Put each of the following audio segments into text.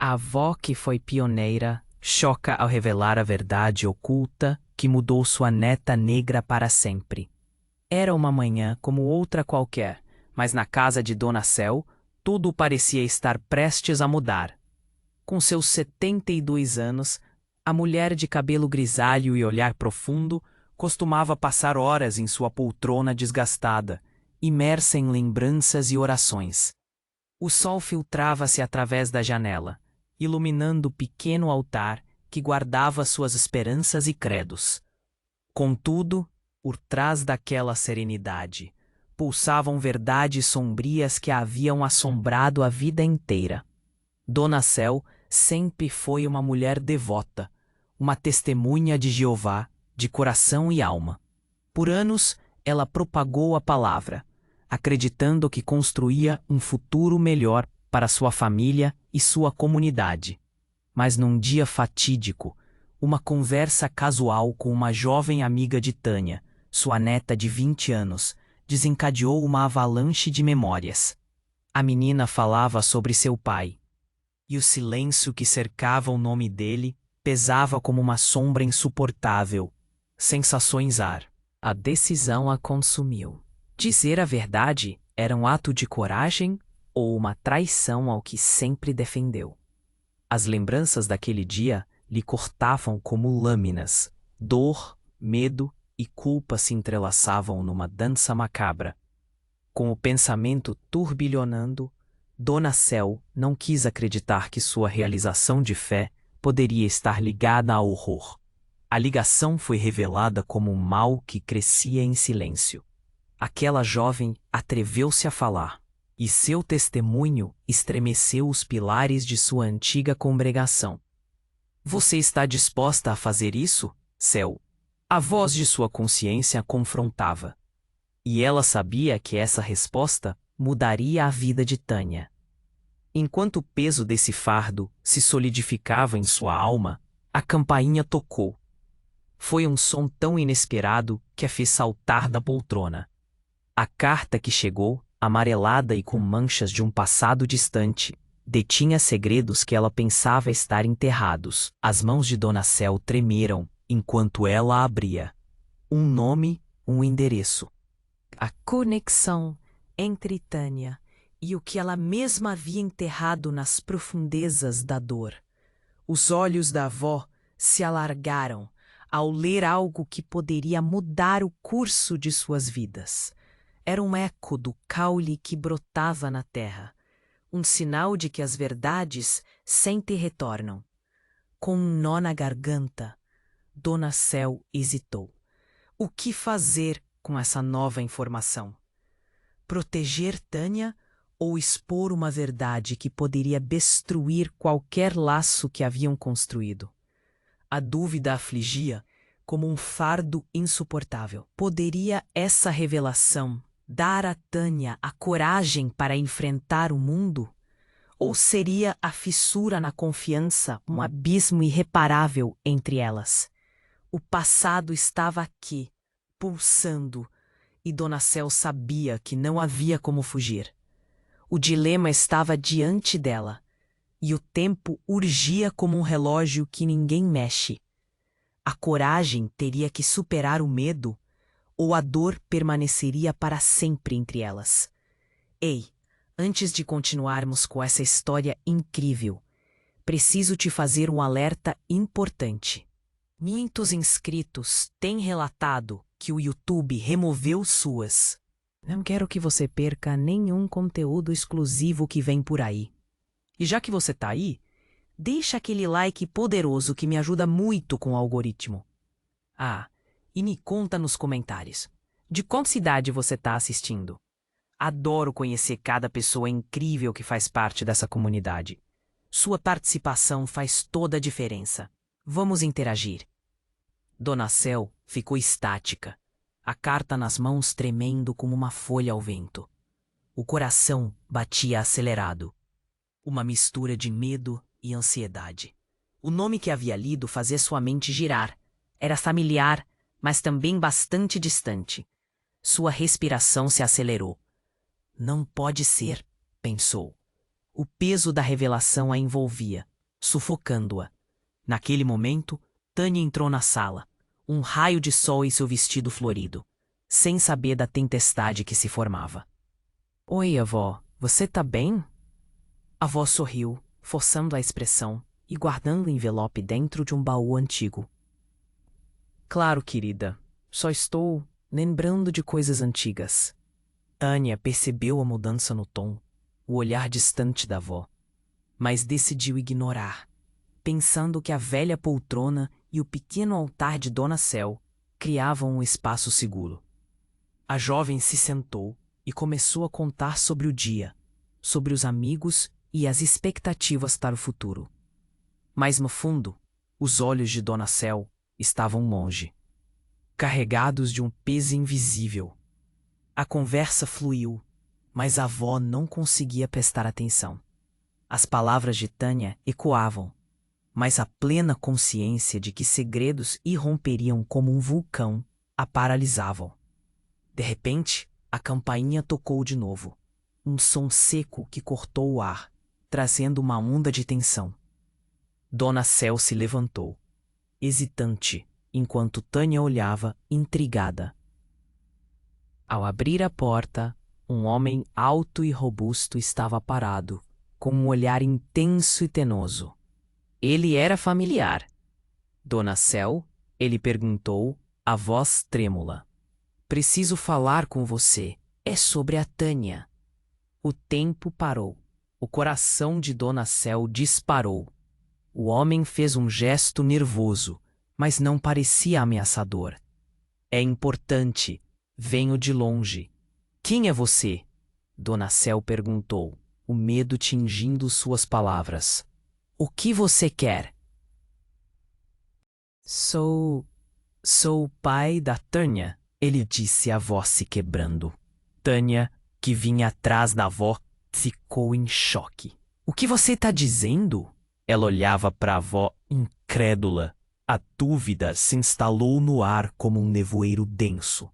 A avó, que foi pioneira, choca ao revelar a verdade oculta que mudou sua neta negra para sempre. Era uma manhã como outra qualquer, mas na casa de Dona Cel, tudo parecia estar prestes a mudar. Com seus 72 anos, a mulher de cabelo grisalho e olhar profundo costumava passar horas em sua poltrona desgastada, imersa em lembranças e orações. O sol filtrava-se através da janela, iluminando o pequeno altar que guardava suas esperanças e credos. Contudo, por trás daquela serenidade, pulsavam verdades sombrias que a haviam assombrado a vida inteira. Dona Cel sempre foi uma mulher devota, uma testemunha de Jeová, de coração e alma. Por anos, ela propagou a palavra, acreditando que construía um futuro melhor para sua família e sua comunidade. Mas num dia fatídico, uma conversa casual com uma jovem amiga de Tânia, sua neta de 20 anos, desencadeou uma avalanche de memórias. A menina falava sobre seu pai, e o silêncio que cercava o nome dele pesava como uma sombra insuportável. Sensações ar. A decisão a consumiu. Dizer a verdade era um ato de coragem ou uma traição ao que sempre defendeu. As lembranças daquele dia lhe cortavam como lâminas. Dor, medo e culpa se entrelaçavam numa dança macabra. Com o pensamento turbilhonando, Dona Cel não quis acreditar que sua realização de fé poderia estar ligada ao horror. A ligação foi revelada como um mal que crescia em silêncio. Aquela jovem atreveu-se a falar, e seu testemunho estremeceu os pilares de sua antiga congregação. Você está disposta a fazer isso, Cel? A voz de sua consciência a confrontava. E ela sabia que essa resposta mudaria a vida de Tânia. Enquanto o peso desse fardo se solidificava em sua alma, a campainha tocou. Foi um som tão inesperado que a fez saltar da poltrona. A carta que chegou, amarelada e com manchas de um passado distante, detinha segredos que ela pensava estar enterrados. As mãos de Dona Cel tremeram enquanto ela a abria. Um nome, um endereço. A conexão entre Tânia e o que ela mesma havia enterrado nas profundezas da dor. Os olhos da avó se alargaram ao ler algo que poderia mudar o curso de suas vidas. Era um eco do caule que brotava na terra, um sinal de que as verdades sempre retornam. Com um nó na garganta, Dona Cel hesitou. O que fazer com essa nova informação? Proteger Tânia ou expor uma verdade que poderia destruir qualquer laço que haviam construído? A dúvida afligia como um fardo insuportável. Poderia essa revelação dar a Tânia a coragem para enfrentar o mundo? Ou seria a fissura na confiança um abismo irreparável entre elas? O passado estava aqui, pulsando, e Dona Cel sabia que não havia como fugir. O dilema estava diante dela, e o tempo urgia como um relógio que ninguém mexe. A coragem teria que superar o medo, ou a dor permaneceria para sempre entre elas. Ei, antes de continuarmos com essa história incrível, preciso te fazer um alerta importante. Muitos inscritos têm relatado que o YouTube removeu suas. Não quero que você perca nenhum conteúdo exclusivo que vem por aí. E já que você tá aí, deixa aquele like poderoso que me ajuda muito com o algoritmo. Ah, e me conta nos comentários, de qual cidade você tá assistindo? Adoro conhecer cada pessoa incrível que faz parte dessa comunidade. Sua participação faz toda a diferença. Vamos interagir. Dona Cel ficou estática, a carta nas mãos tremendo como uma folha ao vento. O coração batia acelerado. Uma mistura de medo e ansiedade. O nome que havia lido fazia sua mente girar. Era familiar, mas também bastante distante. Sua respiração se acelerou. Não pode ser, pensou. O peso da revelação a envolvia, sufocando-a. Naquele momento, Tânia entrou na sala, um raio de sol em seu vestido florido, sem saber da tempestade que se formava. Oi, avó, você tá bem? A avó sorriu, forçando a expressão e guardando o envelope dentro de um baú antigo. Claro, querida, só estou lembrando de coisas antigas. Tânia percebeu a mudança no tom, o olhar distante da avó, mas decidiu ignorar, pensando que a velha poltrona e o pequeno altar de Dona Cel criavam um espaço seguro. A jovem se sentou e começou a contar sobre o dia, sobre os amigos e as expectativas para o futuro. Mas no fundo, os olhos de Dona Cel estavam longe, carregados de um peso invisível. A conversa fluiu, mas a avó não conseguia prestar atenção. As palavras de Tânia ecoavam, mas a plena consciência de que segredos irromperiam como um vulcão a paralisavam. De repente, a campainha tocou de novo, um som seco que cortou o ar, trazendo uma onda de tensão. Dona Cel se levantou, hesitante, enquanto Tânia olhava, intrigada. Ao abrir a porta, um homem alto e robusto estava parado, com um olhar intenso e tenoso. Ele era familiar. Dona Cel, ele perguntou, a voz trêmula. Preciso falar com você. É sobre a Tânia. O tempo parou. O coração de Dona Cel disparou. O homem fez um gesto nervoso, mas não parecia ameaçador. É importante. Venho de longe. Quem é você? Dona Cel perguntou, o medo tingindo suas palavras. O que você quer? Sou o pai da Tânia, ele disse, a voz se quebrando. Tânia, que vinha atrás da avó, ficou em choque. O que você está dizendo? Ela olhava para a avó, incrédula. A dúvida se instalou no ar como um nevoeiro denso.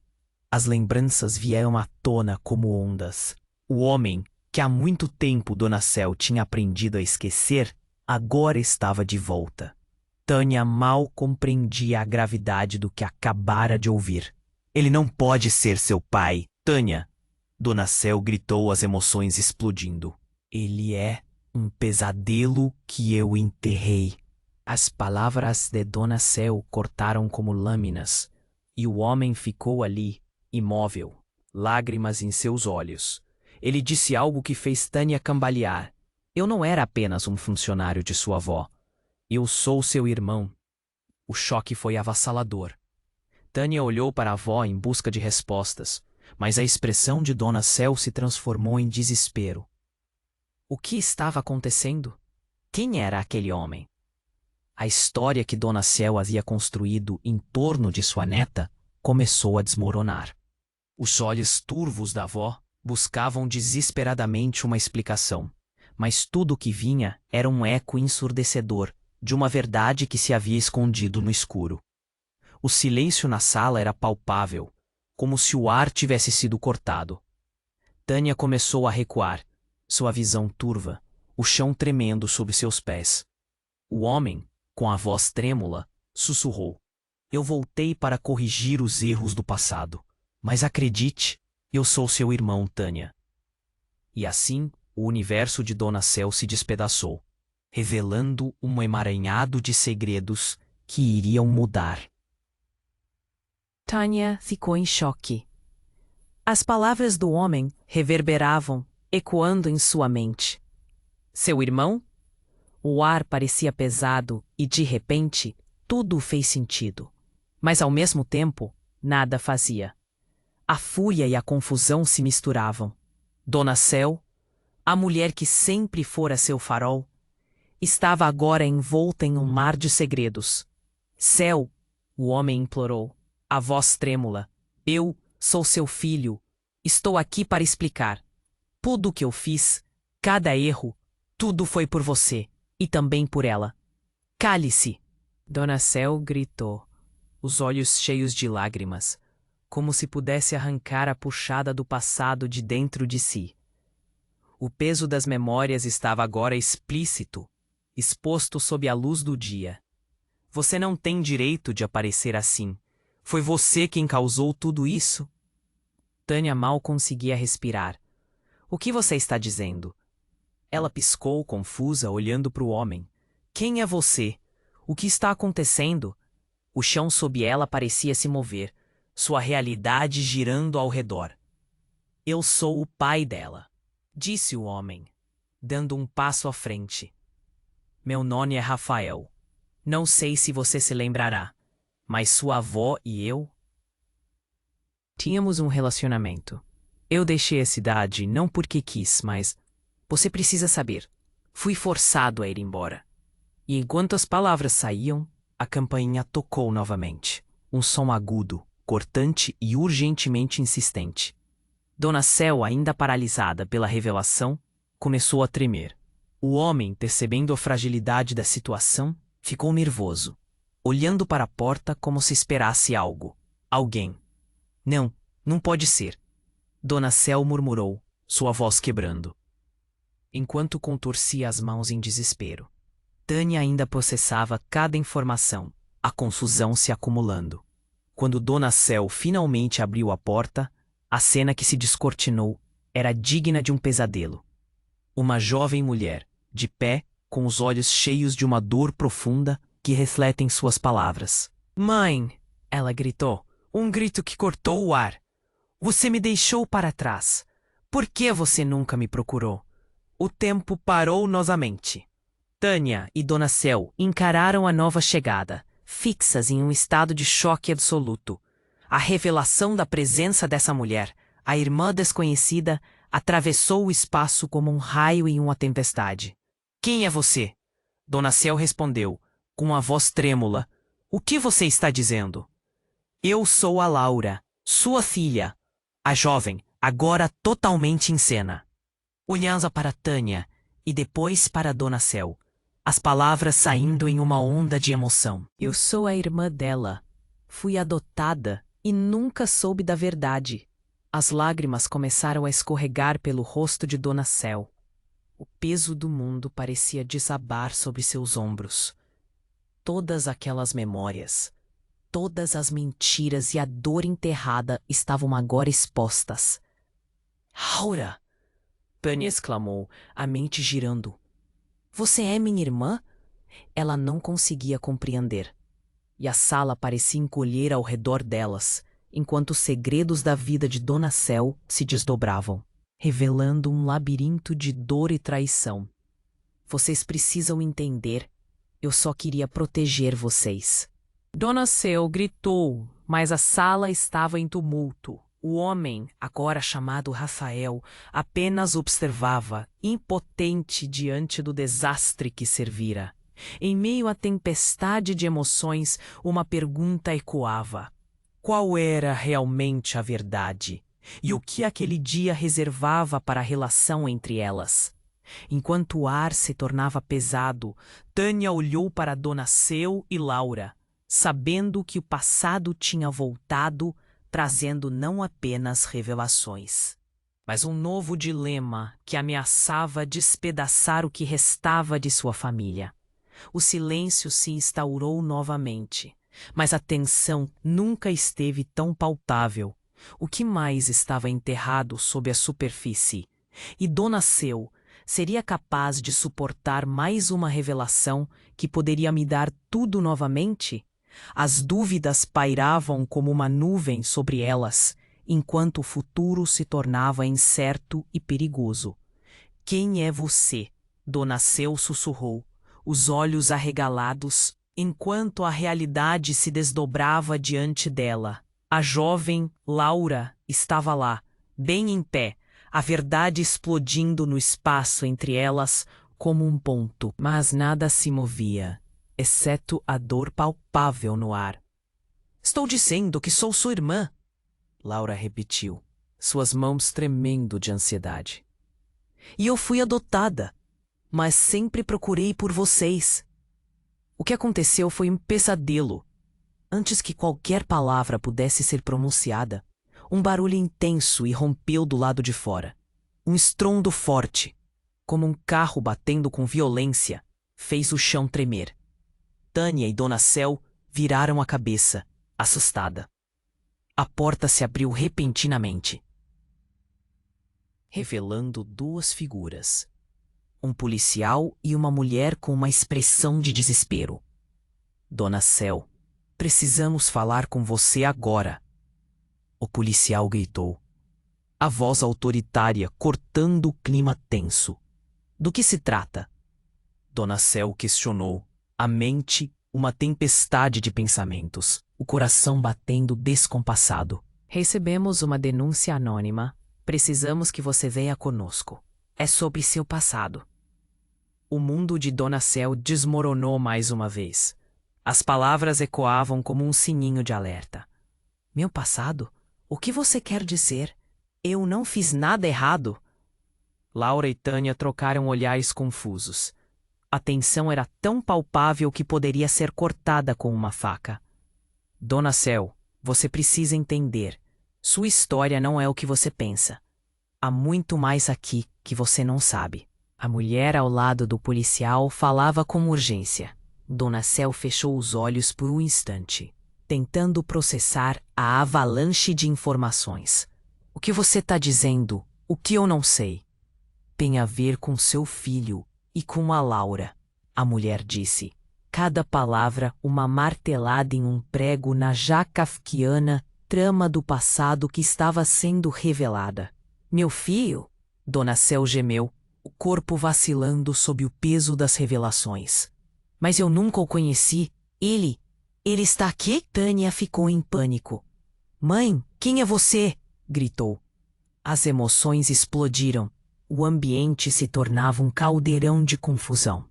As lembranças vieram à tona como ondas. O homem, que há muito tempo Dona Cel tinha aprendido a esquecer, agora estava de volta. Tânia mal compreendia a gravidade do que acabara de ouvir. Ele não pode ser seu pai, Tânia! Dona Cel gritou, as emoções explodindo. Ele é um pesadelo que eu enterrei. As palavras de Dona Cel cortaram como lâminas, e o homem ficou ali, imóvel, lágrimas em seus olhos. Ele disse algo que fez Tânia cambalear. Eu não era apenas um funcionário de sua avó. Eu sou seu irmão. O choque foi avassalador. Tânia olhou para a avó em busca de respostas, mas a expressão de Dona Cel se transformou em desespero. O que estava acontecendo? Quem era aquele homem? A história que Dona Cel havia construído em torno de sua neta começou a desmoronar. Os olhos turvos da avó buscavam desesperadamente uma explicação, mas tudo o que vinha era um eco ensurdecedor de uma verdade que se havia escondido no escuro. O silêncio na sala era palpável, como se o ar tivesse sido cortado. Tânia começou a recuar, sua visão turva, o chão tremendo sob seus pés. O homem, com a voz trêmula, sussurrou. Eu voltei para corrigir os erros do passado. Mas acredite, eu sou seu irmão, Tânia. E assim, o universo de Dona Cel se despedaçou, revelando um emaranhado de segredos que iriam mudar. Tânia ficou em choque. As palavras do homem reverberavam, ecoando em sua mente. Seu irmão? O ar parecia pesado e, de repente, tudo fez sentido. Mas, ao mesmo tempo, nada fazia. A fúria e a confusão se misturavam. Dona Cel, a mulher que sempre fora seu farol, estava agora envolta em um mar de segredos. Cel, o homem implorou, a voz trêmula. Eu sou seu filho. Estou aqui para explicar. Tudo o que eu fiz, cada erro, tudo foi por você e também por ela. Cale-se! Dona Cel gritou, os olhos cheios de lágrimas, como se pudesse arrancar a puxada do passado de dentro de si. O peso das memórias estava agora explícito, exposto sob a luz do dia. Você não tem direito de aparecer assim. Foi você quem causou tudo isso? Tânia mal conseguia respirar. O que você está dizendo? Ela piscou, confusa, olhando para o homem. Quem é você? O que está acontecendo? O chão sob ela parecia se mover, sua realidade girando ao redor. Eu sou o pai dela, disse o homem, dando um passo à frente. Meu nome é Rafael. Não sei se você se lembrará, mas sua avó e eu tínhamos um relacionamento. Eu deixei a cidade não porque quis, mas você precisa saber. Fui forçado a ir embora. E enquanto as palavras saíam, a campainha tocou novamente. Um som agudo, cortante e urgentemente insistente. Dona Cel, ainda paralisada pela revelação, começou a tremer. O homem, percebendo a fragilidade da situação, ficou nervoso, olhando para a porta como se esperasse algo. Alguém. Não, não pode ser. Dona Cel murmurou, sua voz quebrando, enquanto contorcia as mãos em desespero. Tânia ainda processava cada informação, a confusão se acumulando. Quando Dona Cel finalmente abriu a porta, a cena que se descortinou era digna de um pesadelo. Uma jovem mulher, de pé, com os olhos cheios de uma dor profunda que refletem suas palavras. Mãe! Ela gritou, um grito que cortou o ar. Você me deixou para trás. Por que você nunca me procurou? O tempo parou novamente. Tânia e Dona Cel encararam a nova chegada, fixas em um estado de choque absoluto. A revelação da presença dessa mulher, a irmã desconhecida, atravessou o espaço como um raio em uma tempestade. Quem é você? Dona Cel respondeu, com a voz trêmula. O que você está dizendo? Eu sou a Laura, sua filha. A jovem, agora totalmente em cena. Olhava para Tânia e depois para Dona Cel, as palavras saindo em uma onda de emoção. Eu sou a irmã dela. Fui adotada e nunca soube da verdade. As lágrimas começaram a escorregar pelo rosto de Dona Cel. O peso do mundo parecia desabar sobre seus ombros. Todas aquelas memórias, todas as mentiras e a dor enterrada estavam agora expostas. Laura! Tânia exclamou, a mente girando. Você é minha irmã? Ela não conseguia compreender. E a sala parecia encolher ao redor delas, enquanto os segredos da vida de Dona Cel se desdobravam, revelando um labirinto de dor e traição. Vocês precisam entender. Eu só queria proteger vocês. Dona Cel gritou, mas a sala estava em tumulto. O homem, agora chamado Rafael, apenas observava, impotente diante do desastre que servira. Em meio à tempestade de emoções, uma pergunta ecoava. Qual era realmente a verdade? E o que aquele dia reservava para a relação entre elas? Enquanto o ar se tornava pesado, Tânia olhou para Dona Cel e Laura, sabendo que o passado tinha voltado, trazendo não apenas revelações, mas um novo dilema que ameaçava despedaçar o que restava de sua família. O silêncio se instaurou novamente, mas a tensão nunca esteve tão palpável. O que mais estava enterrado sob a superfície? E Dona Cel seria capaz de suportar mais uma revelação que poderia me dar tudo novamente? As dúvidas pairavam como uma nuvem sobre elas, enquanto o futuro se tornava incerto e perigoso. Quem é você? Dona Cel sussurrou, os olhos arregalados, enquanto a realidade se desdobrava diante dela. A jovem Laura estava lá, bem em pé, a verdade explodindo no espaço entre elas como um ponto, mas nada se movia, exceto a dor palpável no ar. Estou dizendo que sou sua irmã, Laura repetiu, suas mãos tremendo de ansiedade. E eu fui adotada, mas sempre procurei por vocês. O que aconteceu foi um pesadelo. Antes que qualquer palavra pudesse ser pronunciada, um barulho intenso irrompeu do lado de fora. Um estrondo forte, como um carro batendo com violência, fez o chão tremer. Tânia e Dona Cel viraram a cabeça, assustada. A porta se abriu repentinamente, revelando duas figuras. Um policial e uma mulher com uma expressão de desespero. Dona Cel, precisamos falar com você agora. O policial gritou. A voz autoritária cortando o clima tenso. Do que se trata? Dona Cel questionou, a mente uma tempestade de pensamentos, o coração batendo descompassado. Recebemos uma denúncia anônima. Precisamos que você venha conosco. É sobre seu passado. O mundo de Dona Cel desmoronou mais uma vez. As palavras ecoavam como um sininho de alerta. Meu passado? O que você quer dizer? Eu não fiz nada errado. Laura e Tânia trocaram olhares confusos. A tensão era tão palpável que poderia ser cortada com uma faca. Dona Cel, você precisa entender. Sua história não é o que você pensa. Há muito mais aqui que você não sabe. A mulher ao lado do policial falava com urgência. Dona Cel fechou os olhos por um instante, tentando processar a avalanche de informações. O que você está dizendo? O que eu não sei? Tem a ver com seu filho e com a Laura, a mulher disse. Cada palavra uma martelada em um prego na já kafkiana trama do passado que estava sendo revelada. Meu filho? Dona Cel gemeu, o corpo vacilando sob o peso das revelações. Mas eu nunca o conheci. Ele está aqui? Tânia ficou em pânico. Mãe, quem é você? Gritou. As emoções explodiram. O ambiente se tornava um caldeirão de confusão.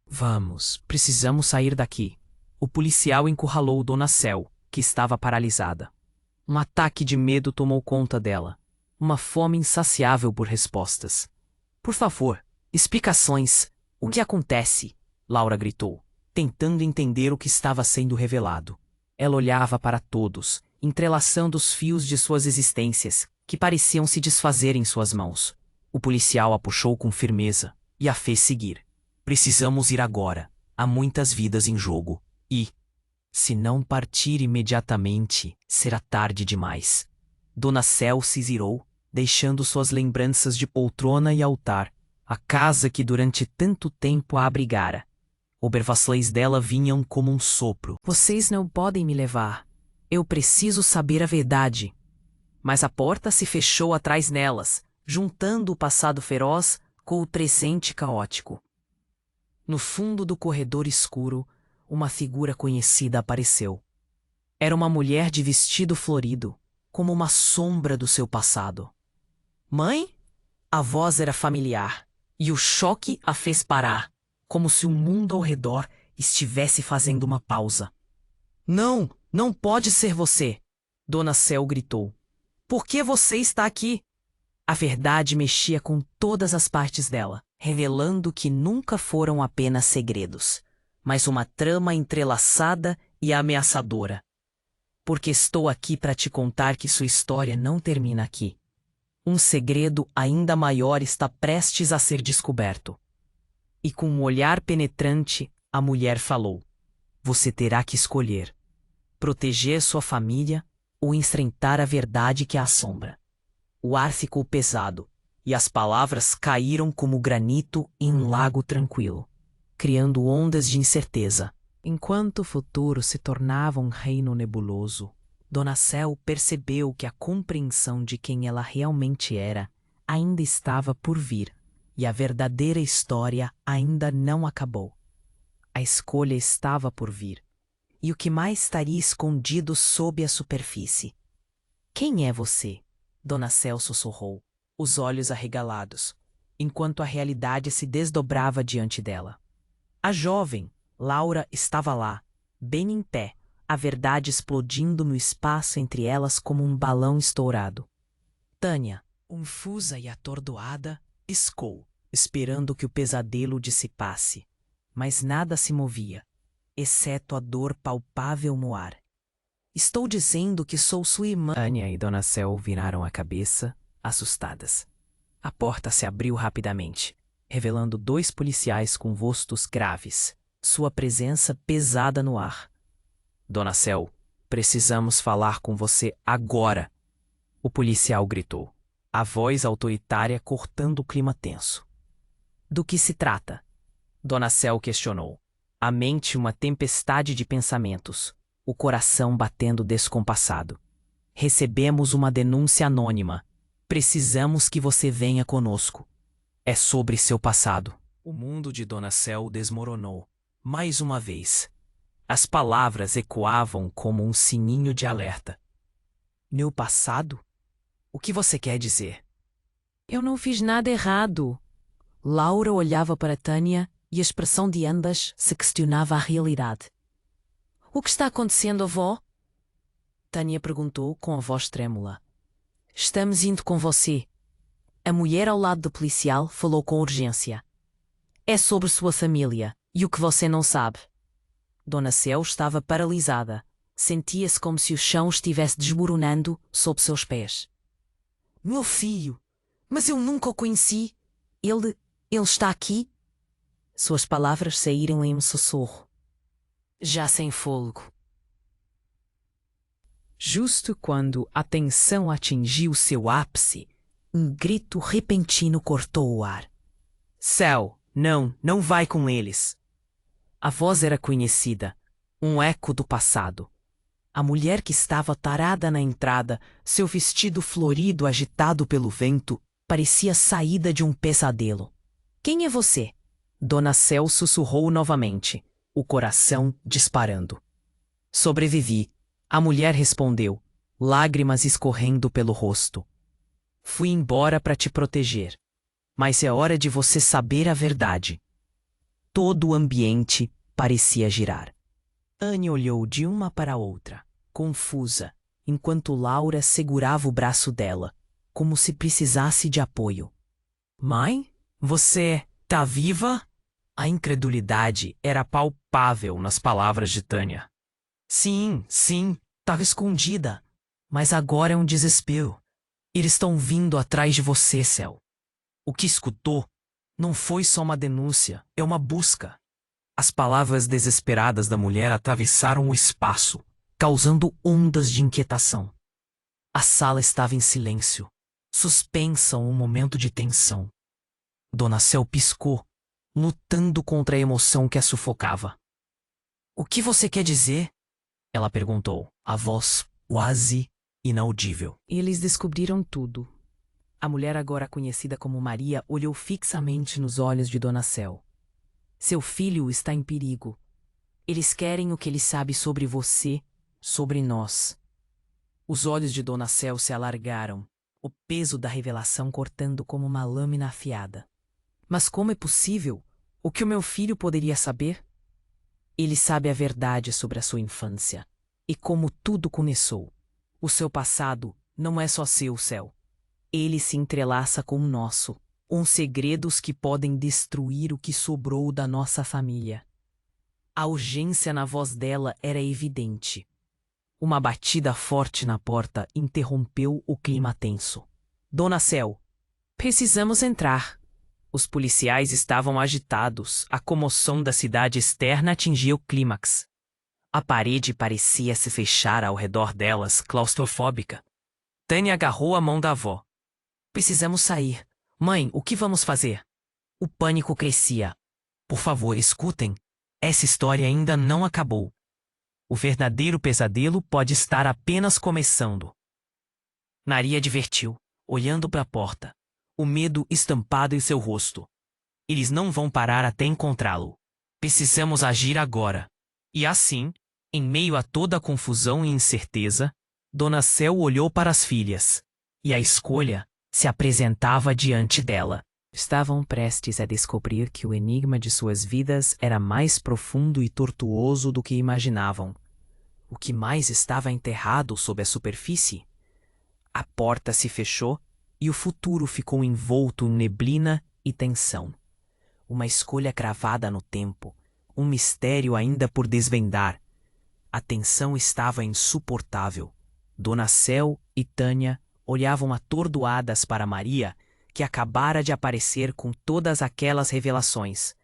Vamos, precisamos sair daqui. O policial encurralou Dona Cel, que estava paralisada. Um ataque de medo tomou conta dela. Uma fome insaciável por respostas. Por favor, explicações. O que acontece? Laura gritou, tentando entender o que estava sendo revelado. Ela olhava para todos, entrelaçando os fios de suas existências, que pareciam se desfazer em suas mãos. O policial a puxou com firmeza e a fez seguir. Precisamos ir agora. Há muitas vidas em jogo. E, se não partir imediatamente, será tarde demais. Dona Cel se zirou, deixando suas lembranças de poltrona e altar, a casa que durante tanto tempo a abrigara. Observações dela vinham como um sopro. Vocês não podem me levar. Eu preciso saber a verdade. Mas a porta se fechou atrás nelas, juntando o passado feroz com o presente caótico. No fundo do corredor escuro, uma figura conhecida apareceu. Era uma mulher de vestido florido, como uma sombra do seu passado. Mãe? A voz era familiar, e o choque a fez parar, como se o mundo ao redor estivesse fazendo uma pausa. Não, não pode ser você! Dona Cel gritou. Por que você está aqui? A verdade mexia com todas as partes dela, revelando que nunca foram apenas segredos, mas uma trama entrelaçada e ameaçadora. Porque estou aqui para te contar que sua história não termina aqui. Um segredo ainda maior está prestes a ser descoberto. E com um olhar penetrante, a mulher falou: você terá que escolher. Proteger sua família ou enfrentar a verdade que a assombra. O ar ficou pesado, e as palavras caíram como granito em um lago tranquilo, criando ondas de incerteza. Enquanto o futuro se tornava um reino nebuloso, Dona Cel percebeu que a compreensão de quem ela realmente era ainda estava por vir, e a verdadeira história ainda não acabou. A escolha estava por vir, e o que mais estaria escondido sob a superfície? Quem é você? Dona Cel sussurrou, os olhos arregalados, enquanto a realidade se desdobrava diante dela. A jovem, Laura, estava lá, bem em pé, a verdade explodindo no espaço entre elas como um balão estourado. Tânia, confusa e atordoada, piscou, esperando que o pesadelo dissipasse, mas nada se movia, exceto a dor palpável no ar. Estou dizendo que sou sua irmã. Tânia e Dona Cel viraram a cabeça, assustadas. A porta se abriu rapidamente, revelando 2 policiais com rostos graves, sua presença pesada no ar. Dona Cel, precisamos falar com você agora, o policial gritou, a voz autoritária cortando o clima tenso. Do que se trata? Dona Cel questionou, a mente uma tempestade de pensamentos, o coração batendo descompassado. Recebemos uma denúncia anônima. Precisamos que você venha conosco. É sobre seu passado. O mundo de Dona Cel desmoronou. Mais uma vez. As palavras ecoavam como um sininho de alerta. Meu passado? O que você quer dizer? Eu não fiz nada errado. Laura olhava para Tânia e a expressão de ambas se questionava a realidade. O que está acontecendo, avó? Tânia perguntou com a voz trêmula. Estamos indo com você. A mulher ao lado do policial falou com urgência. É sobre sua família e o que você não sabe. Dona Cel estava paralisada. Sentia-se como se o chão estivesse desmoronando sob seus pés. Meu filho, mas eu nunca o conheci. Ele está aqui? Suas palavras saíram em um sussurro, já sem fôlego. Justo quando a tensão atingiu seu ápice, um grito repentino cortou o ar. Cel, não vai com eles. A voz era conhecida, um eco do passado. A mulher que estava tarada na entrada, seu vestido florido agitado pelo vento, parecia saída de um pesadelo. Quem é você? Dona Cel sussurrou novamente, o coração disparando. Sobrevivi. A mulher respondeu, lágrimas escorrendo pelo rosto. Fui embora para te proteger. Mas é hora de você saber a verdade. Todo o ambiente parecia girar. Anne olhou de uma para a outra, confusa, enquanto Laura segurava o braço dela, como se precisasse de apoio. Mãe? Você tá viva? A incredulidade era palpável nas palavras de Tânia. Sim, tava escondida. Mas agora é um desespero. Eles estão vindo atrás de você, Cel. O que escutou não foi só uma denúncia, é uma busca. As palavras desesperadas da mulher atravessaram o espaço, causando ondas de inquietação. A sala estava em silêncio, suspensa um momento de tensão. Dona Cel piscou, lutando contra a emoção que a sufocava. O que você quer dizer? Ela perguntou, a voz quase inaudível. Eles descobriram tudo. A mulher agora conhecida como Maria olhou fixamente nos olhos de Dona Cel. Seu filho está em perigo. Eles querem o que ele sabe sobre você, sobre nós. Os olhos de Dona Cel se alargaram, o peso da revelação cortando como uma lâmina afiada. Mas como é possível? O que o meu filho poderia saber? Ele sabe a verdade sobre a sua infância e como tudo começou. O seu passado não é só seu, Cel. Ele se entrelaça com o nosso, uns segredos que podem destruir o que sobrou da nossa família. A urgência na voz dela era evidente. Uma batida forte na porta interrompeu o clima tenso. Dona Cel, precisamos entrar. Os policiais estavam agitados, a comoção da cidade externa atingia o clímax. A parede parecia se fechar ao redor delas, claustrofóbica. Tânia agarrou a mão da avó. Precisamos sair. Mãe, o que vamos fazer? O pânico crescia. Por favor, escutem. Essa história ainda não acabou. O verdadeiro pesadelo pode estar apenas começando. Maria advertiu, olhando para a porta, o medo estampado em seu rosto. Eles não vão parar até encontrá-lo. Precisamos agir agora. E assim, em meio a toda a confusão e incerteza, Dona Cel olhou para as filhas. E a escolha se apresentava diante dela. Estavam prestes a descobrir que o enigma de suas vidas era mais profundo e tortuoso do que imaginavam. O que mais estava enterrado sob a superfície? A porta se fechou e o futuro ficou envolto em neblina e tensão. Uma escolha cravada no tempo, um mistério ainda por desvendar. A tensão estava insuportável. Dona Cel e Tânia olhavam atordoadas para Maria, que acabara de aparecer com todas aquelas revelações.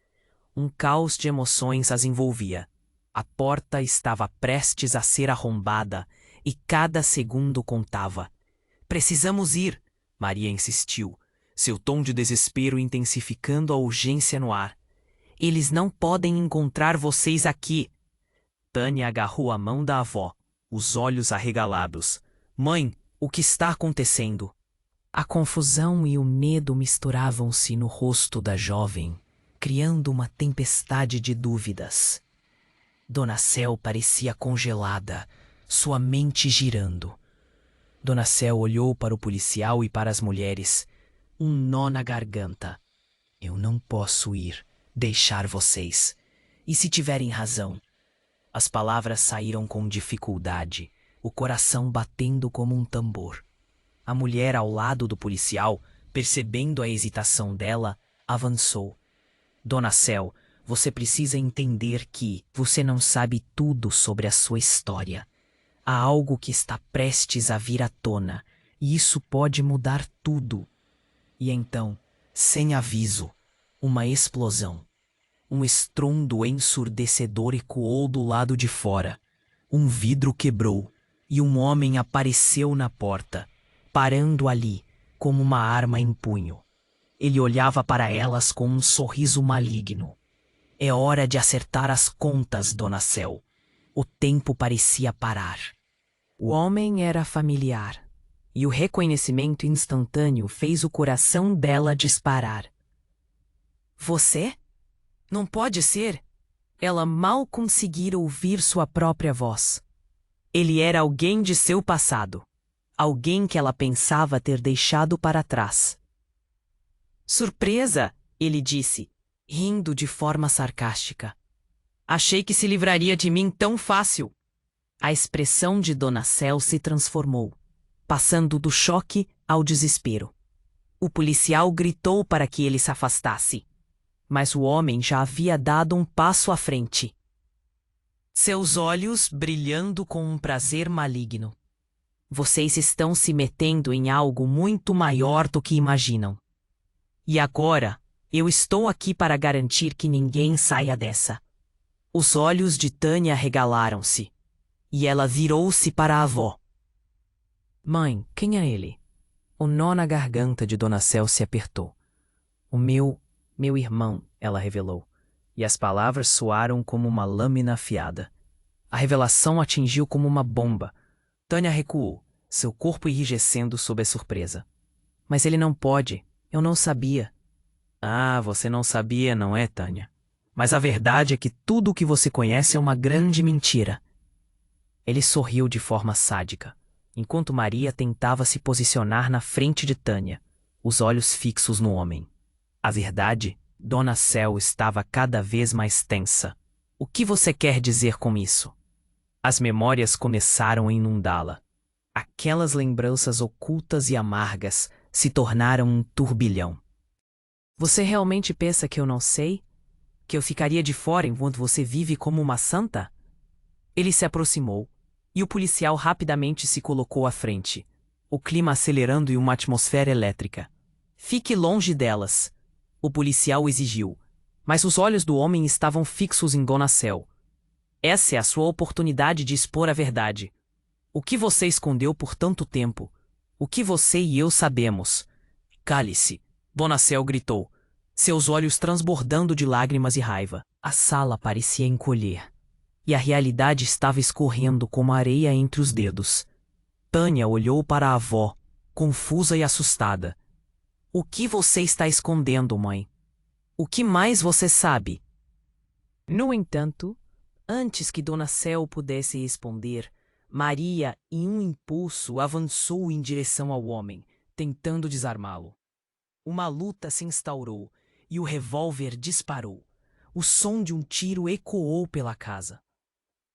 Um caos de emoções as envolvia. A porta estava prestes a ser arrombada e cada segundo contava. Precisamos ir, Maria insistiu, seu tom de desespero intensificando a urgência no ar. Eles não podem encontrar vocês aqui. Tânia agarrou a mão da avó, os olhos arregalados. Mãe, o que está acontecendo? A confusão e o medo misturavam-se no rosto da jovem, criando uma tempestade de dúvidas. Dona Cel parecia congelada, sua mente girando. Dona Cel olhou para o policial e para as mulheres, um nó na garganta. Eu não posso ir, deixar vocês. E se tiverem razão? As palavras saíram com dificuldade, o coração batendo como um tambor. A mulher ao lado do policial, percebendo a hesitação dela, avançou. Dona Cel, você precisa entender que você não sabe tudo sobre a sua história. Há algo que está prestes a vir à tona, e isso pode mudar tudo. E então, sem aviso, uma explosão. Um estrondo ensurdecedor ecoou do lado de fora. Um vidro quebrou, e um homem apareceu na porta, parando ali, como uma arma em punho. Ele olhava para elas com um sorriso maligno. É hora de acertar as contas, Dona Cel. O tempo parecia parar. O homem era familiar, e o reconhecimento instantâneo fez o coração dela disparar. Você? Não pode ser. Ela mal conseguira ouvir sua própria voz. Ele era alguém de seu passado. Alguém que ela pensava ter deixado para trás. Surpresa, ele disse, rindo de forma sarcástica. Achei que se livraria de mim tão fácil. A expressão de Dona Cel se transformou, passando do choque ao desespero. O policial gritou para que ele se afastasse, mas o homem já havia dado um passo à frente. Seus olhos brilhando com um prazer maligno. Vocês estão se metendo em algo muito maior do que imaginam. E agora, eu estou aqui para garantir que ninguém saia dessa. Os olhos de Tânia regalaram-se, e ela virou-se para a avó. Mãe, quem é ele? O nó na garganta de Dona Cel se apertou. O meu irmão, ela revelou, e as palavras soaram como uma lâmina afiada. A revelação atingiu como uma bomba. Tânia recuou, seu corpo enrijecendo sob a surpresa. Mas ele não pode, eu não sabia. Ah, você não sabia, não é, Tânia? Mas a verdade é que tudo o que você conhece é uma grande mentira. Ele sorriu de forma sádica, enquanto Maria tentava se posicionar na frente de Tânia, os olhos fixos no homem. A verdade, Dona Cel estava cada vez mais tensa. O que você quer dizer com isso? As memórias começaram a inundá-la. Aquelas lembranças ocultas e amargas se tornaram um turbilhão. Você realmente pensa que eu não sei? Que eu ficaria de fora enquanto você vive como uma santa? Ele se aproximou, e o policial rapidamente se colocou à frente, o clima acelerando em uma atmosfera elétrica. Fique longe delas, o policial exigiu, mas os olhos do homem estavam fixos em Dona Cel. Essa é a sua oportunidade de expor a verdade. O que você escondeu por tanto tempo? O que você e eu sabemos? Cale-se, Dona Cel gritou, seus olhos transbordando de lágrimas e raiva. A sala parecia encolher, e a realidade estava escorrendo como areia entre os dedos. Tânia olhou para a avó, confusa e assustada. O que você está escondendo, mãe? O que mais você sabe? No entanto, antes que Dona Cel pudesse responder, Maria, em um impulso, avançou em direção ao homem, tentando desarmá-lo. Uma luta se instaurou e o revólver disparou. O som de um tiro ecoou pela casa.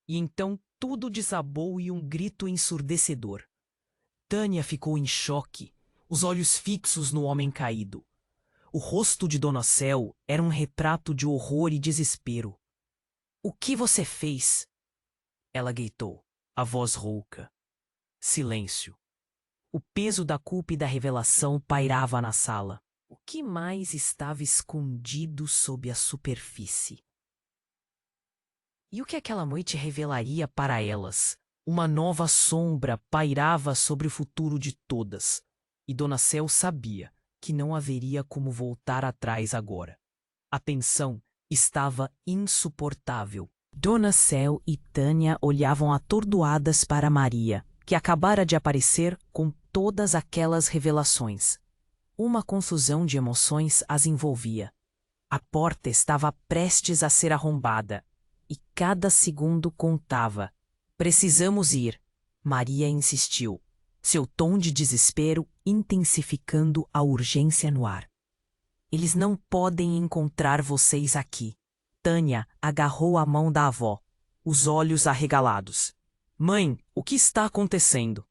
E então tudo desabou em um grito ensurdecedor. Tânia ficou em choque, os olhos fixos no homem caído. O rosto de Dona Cel era um retrato de horror e desespero. O que você fez? Ela gritou, a voz rouca. Silêncio. O peso da culpa e da revelação pairava na sala. O que mais estava escondido sob a superfície? E o que aquela noite revelaria para elas? Uma nova sombra pairava sobre o futuro de todas, e Dona Cel sabia que não haveria como voltar atrás agora. A tensão estava insuportável. Dona Cel e Tânia olhavam atordoadas para Maria, que acabara de aparecer com todas aquelas revelações. Uma confusão de emoções as envolvia. A porta estava prestes a ser arrombada, e cada segundo contava. Precisamos ir, Maria insistiu, seu tom de desespero intensificando a urgência no ar. Eles não podem encontrar vocês aqui. Tânia agarrou a mão da avó, os olhos arregalados. Mãe, o que está acontecendo?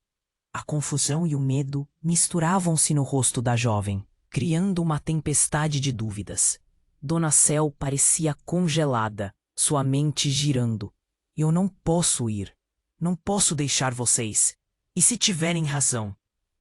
A confusão e o medo misturavam-se no rosto da jovem, criando uma tempestade de dúvidas. Dona Cel parecia congelada, sua mente girando. Eu não posso ir. Não posso deixar vocês. E se tiverem razão?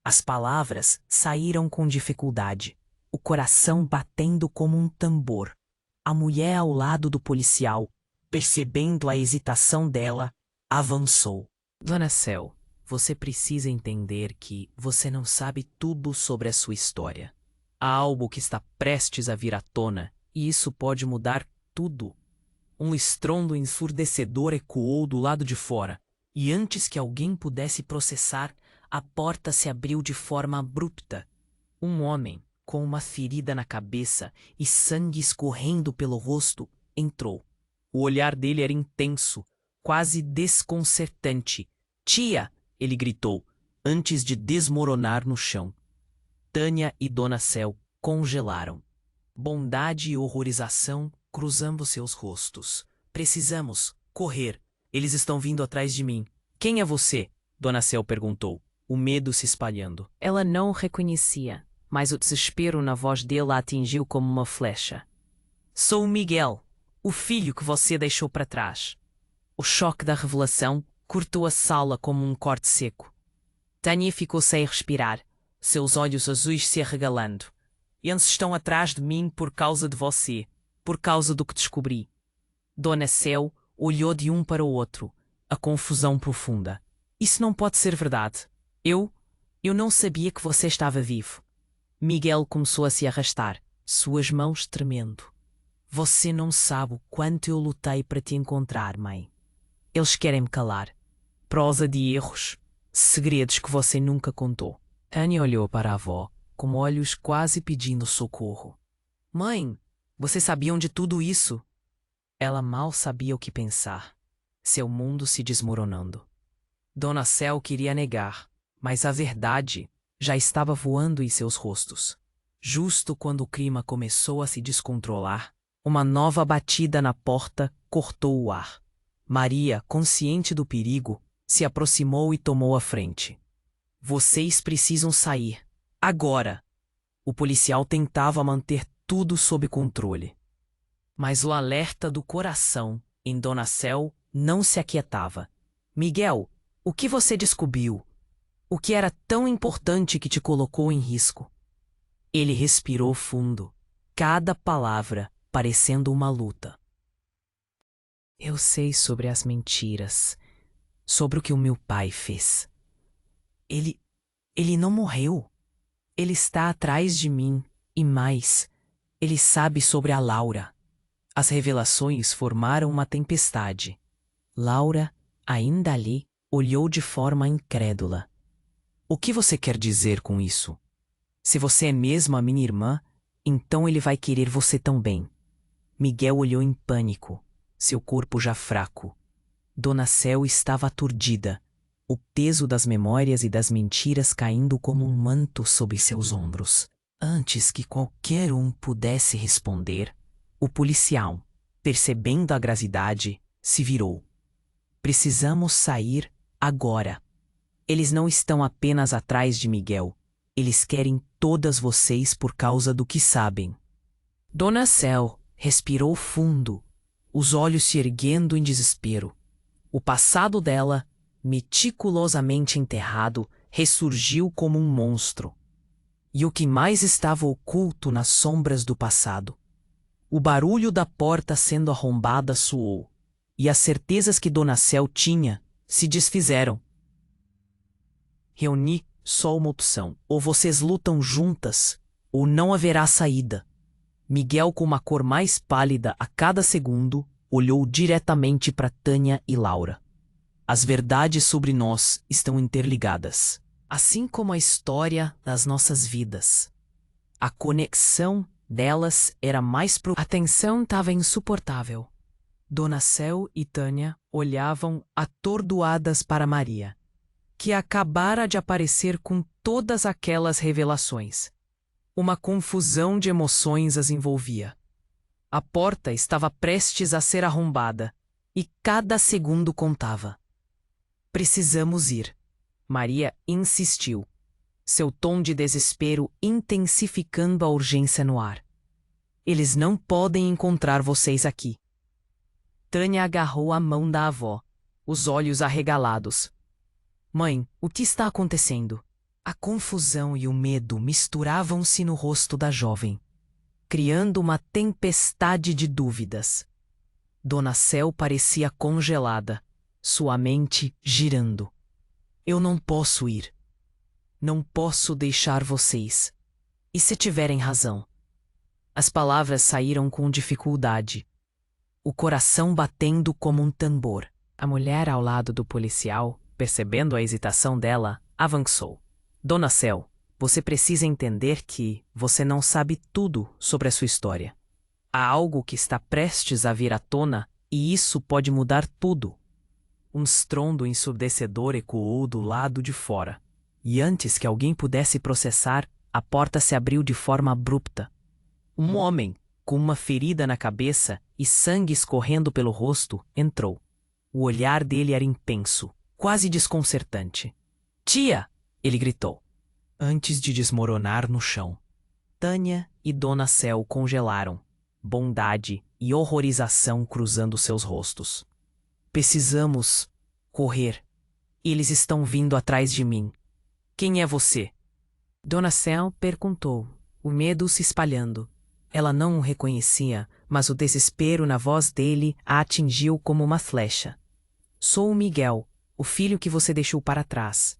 As palavras saíram com dificuldade, o coração batendo como um tambor. A mulher ao lado do policial, percebendo a hesitação dela, avançou. Dona Cel, você precisa entender que você não sabe tudo sobre a sua história. Há algo que está prestes a vir à tona, e isso pode mudar tudo. Um estrondo ensurdecedor ecoou do lado de fora, e antes que alguém pudesse processar, a porta se abriu de forma abrupta. Um homem, com uma ferida na cabeça e sangue escorrendo pelo rosto, entrou. O olhar dele era intenso, quase desconcertante. Tia! Ele gritou, antes de desmoronar no chão. Tânia e Dona Cel congelaram. Bondade e horrorização cruzando seus rostos. Precisamos correr. Eles estão vindo atrás de mim. Quem é você? Dona Cel perguntou, o medo se espalhando. Ela não o reconhecia, mas o desespero na voz dele a atingiu como uma flecha. Sou o Miguel, o filho que você deixou para trás. O choque da revelação cortou a sala como um corte seco. Tânia ficou sem respirar, seus olhos azuis se arregalando. Eles estão atrás de mim por causa de você, por causa do que descobri. Dona Cel olhou de um para o outro, a confusão profunda. Isso não pode ser verdade. Eu não sabia que você estava vivo. Miguel começou a se arrastar, suas mãos tremendo. Você não sabe o quanto eu lutei para te encontrar, mãe. Eles querem me calar. Prosa de erros, segredos que você nunca contou. Tânia olhou para a avó, com olhos quase pedindo socorro. Mãe, vocês sabiam de tudo isso? Ela mal sabia o que pensar. Seu mundo se desmoronando. Dona Cel queria negar, mas a verdade já estava voando em seus rostos. Justo quando o clima começou a se descontrolar, uma nova batida na porta cortou o ar. Maria, consciente do perigo, se aproximou e tomou a frente. Vocês precisam sair. Agora! O policial tentava manter tudo sob controle. Mas o alerta do coração em Dona Cel não se aquietava. Miguel, o que você descobriu? O que era tão importante que te colocou em risco? Ele respirou fundo, cada palavra parecendo uma luta. Eu sei sobre as mentiras, sobre o que o meu pai fez. Ele não morreu. Ele está atrás de mim, e mais, ele sabe sobre a Laura. As revelações formaram uma tempestade. Laura, ainda ali, olhou de forma incrédula. O que você quer dizer com isso? Se você é mesmo a minha irmã, então ele vai querer você também. Miguel olhou em pânico, seu corpo já fraco. Dona Cel estava aturdida, o peso das memórias e das mentiras caindo como um manto sobre seus ombros. Antes que qualquer um pudesse responder, o policial, percebendo a gravidade, se virou. Precisamos sair agora. Eles não estão apenas atrás de Miguel. Eles querem todas vocês por causa do que sabem. Dona Cel respirou fundo, os olhos se erguendo em desespero. O passado dela, meticulosamente enterrado, ressurgiu como um monstro. E o que mais estava oculto nas sombras do passado? O barulho da porta sendo arrombada soou, e as certezas que Dona Cel tinha se desfizeram. Reuni só uma opção: ou vocês lutam juntas, ou não haverá saída. Miguel, com uma cor mais pálida a cada segundo, olhou diretamente para Tânia e Laura. As verdades sobre nós estão interligadas, assim como a história das nossas vidas. A conexão delas era mais A tensão estava insuportável. Dona Cel e Tânia olhavam atordoadas para Maria, que acabara de aparecer com todas aquelas revelações. Uma confusão de emoções as envolvia. A porta estava prestes a ser arrombada, e cada segundo contava. Precisamos ir. Maria insistiu, seu tom de desespero intensificando a urgência no ar. Eles não podem encontrar vocês aqui. Tânia agarrou a mão da avó, os olhos arregalados. Mãe, o que está acontecendo? A confusão e o medo misturavam-se no rosto da jovem, criando uma tempestade de dúvidas. Dona Cel parecia congelada, sua mente girando. Eu não posso ir. Não posso deixar vocês. E se tiverem razão? As palavras saíram com dificuldade, o coração batendo como um tambor. A mulher ao lado do policial, percebendo a hesitação dela, avançou. Dona Cel, você precisa entender que você não sabe tudo sobre a sua história. Há algo que está prestes a vir à tona e isso pode mudar tudo. Um estrondo ensurdecedor ecoou do lado de fora, e antes que alguém pudesse processar, a porta se abriu de forma abrupta. Um homem, com uma ferida na cabeça e sangue escorrendo pelo rosto, entrou. O olhar dele era intenso, quase desconcertante. Tia! Ele gritou, antes de desmoronar no chão. Tânia e Dona Cel congelaram, bondade e horrorização cruzando seus rostos. Precisamos correr. Eles estão vindo atrás de mim. Quem é você? Dona Cel perguntou, o medo se espalhando. Ela não o reconhecia, mas o desespero na voz dele a atingiu como uma flecha. Sou o Miguel, o filho que você deixou para trás.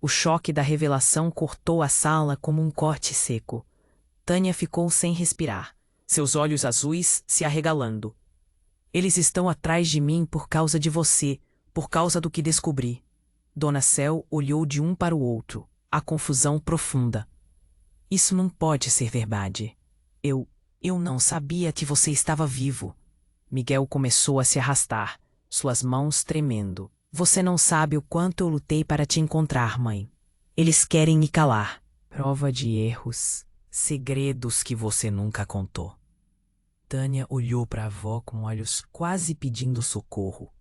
O choque da revelação cortou a sala como um corte seco. Tânia ficou sem respirar, seus olhos azuis se arregalando. Eles estão atrás de mim por causa de você, por causa do que descobri. Dona Cel olhou de um para o outro, a confusão profunda. Isso não pode ser verdade. Eu não sabia que você estava vivo. Miguel começou a se arrastar, suas mãos tremendo. Você não sabe o quanto eu lutei para te encontrar, mãe. Eles querem me calar. Prova de erros, segredos que você nunca contou. Tânia olhou para a avó com olhos quase pedindo socorro.